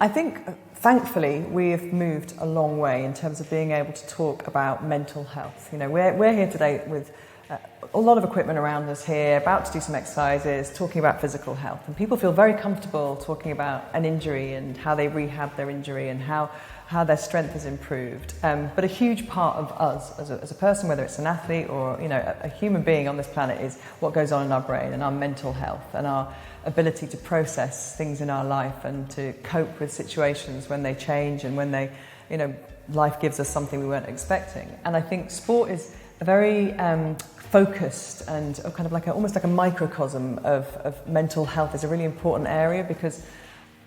I think, thankfully, we have moved a long way in terms of being able to talk about mental health. You know, we're here today with a lot of equipment around us here, about to do some exercises, talking about physical health. And people feel very comfortable talking about an injury and how they rehab their injury and how their strength has improved. But a huge part of us as a person, whether it's an athlete or a human being on this planet, is what goes on in our brain and our mental health and our ability to process things in our life and to cope with situations when they change and when life gives us something we weren't expecting. And I think sport is a very focused and kind of almost like a microcosm of mental health. Is a really important area, because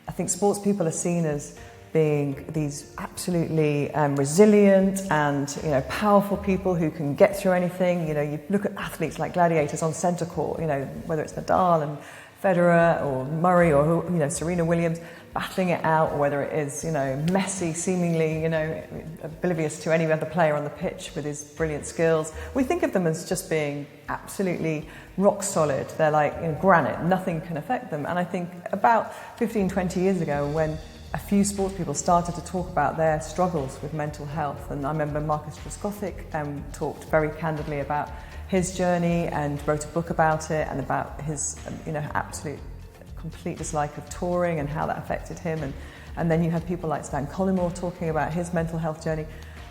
I think sports people are seen as being these absolutely resilient and powerful people who can get through anything. You look at athletes like gladiators on centre court, whether it's Nadal and Federer or Murray or Serena Williams battling it out, or whether it is Messi seemingly oblivious to any other player on the pitch with his brilliant skills. We think of them as just being absolutely rock solid. They're like granite, nothing can affect them. And I think about 15-20 years ago, when a few sports people started to talk about their struggles with mental health, and I remember Marcus Trescothick talked very candidly about his journey and wrote a book about it, and about his absolute complete dislike of touring and how that affected him. And then you had people like Stan Collymore talking about his mental health journey.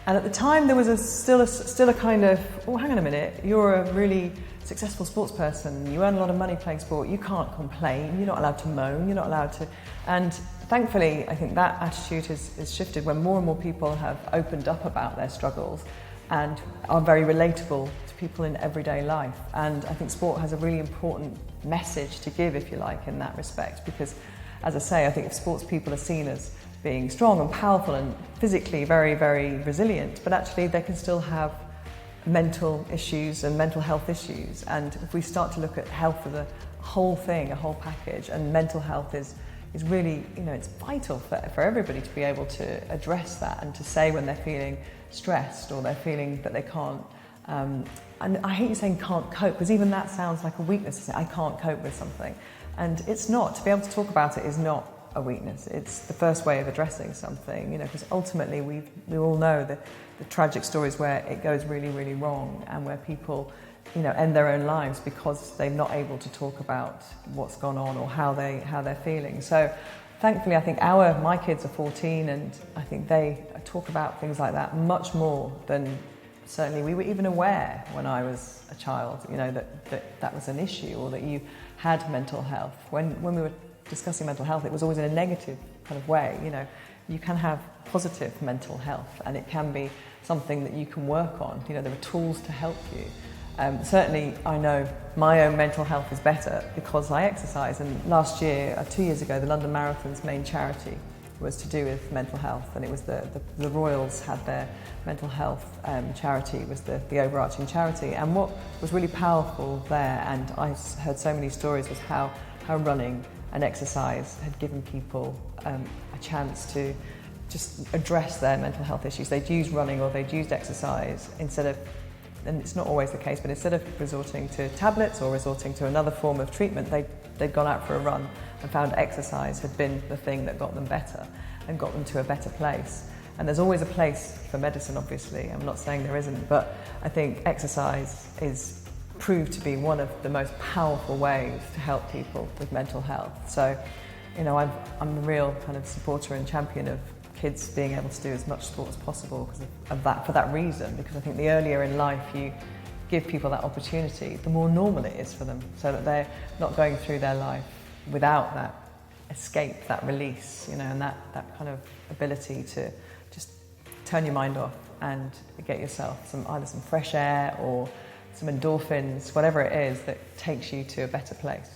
And at the time there was still a kind of, oh, hang on a minute, you're a really successful sports person, you earn a lot of money playing sport, you can't complain, you're not allowed to moan, you're not allowed to. And thankfully, I think that attitude has shifted when more and more people have opened up about their struggles and are very relatable to people in everyday life. And I think sport has a really important message to give, if you like, in that respect, because, as I say, I think if sports people are seen as being strong and powerful and physically very, very resilient, but actually they can still have mental issues and mental health issues. And if we start to look at health as a whole thing, a whole package, and mental health is really, it's vital for everybody to be able to address that and to say when they're feeling stressed or they're feeling that they can't, and I hate saying can't cope, because even that sounds like a weakness, to say I can't cope with something. And it's not. To be able to talk about it is not a weakness. It's the first way of addressing something, because ultimately we all know the tragic stories where it goes really, really wrong, and where people end their own lives because they're not able to talk about what's gone on or how they're feeling. So thankfully, I think my kids are 14, and I think they talk about things like that much more than certainly we were even aware when I was a child, that was an issue, or that you had mental health. When we were discussing mental health, it was always in a negative kind of way. You can have positive mental health, and it can be something that you can work on. There are tools to help you. Certainly, I know my own mental health is better because I exercise. And last year, 2 years ago, the London Marathon's main charity was to do with mental health, and it was the Royals had their mental health charity, was the overarching charity. And what was really powerful there, and I heard so many stories, was how running and exercise had given people a chance to just address their mental health issues. They'd used running or they'd used exercise instead of, and it's not always the case, but instead of resorting to tablets or resorting to another form of treatment, they'd gone out for a run and found exercise had been the thing that got them better and got them to a better place. And there's always a place for medicine, obviously. I'm not saying there isn't, but I think exercise is proved to be one of the most powerful ways to help people with mental health. So, I'm a real kind of supporter and champion of kids being able to do as much sport as possible because of that, for that reason, because I think the earlier in life you give people that opportunity, the more normal it is for them, so that they're not going through their life without that escape, that release, and that kind of ability to just turn your mind off and get yourself either some fresh air or some endorphins, whatever it is that takes you to a better place.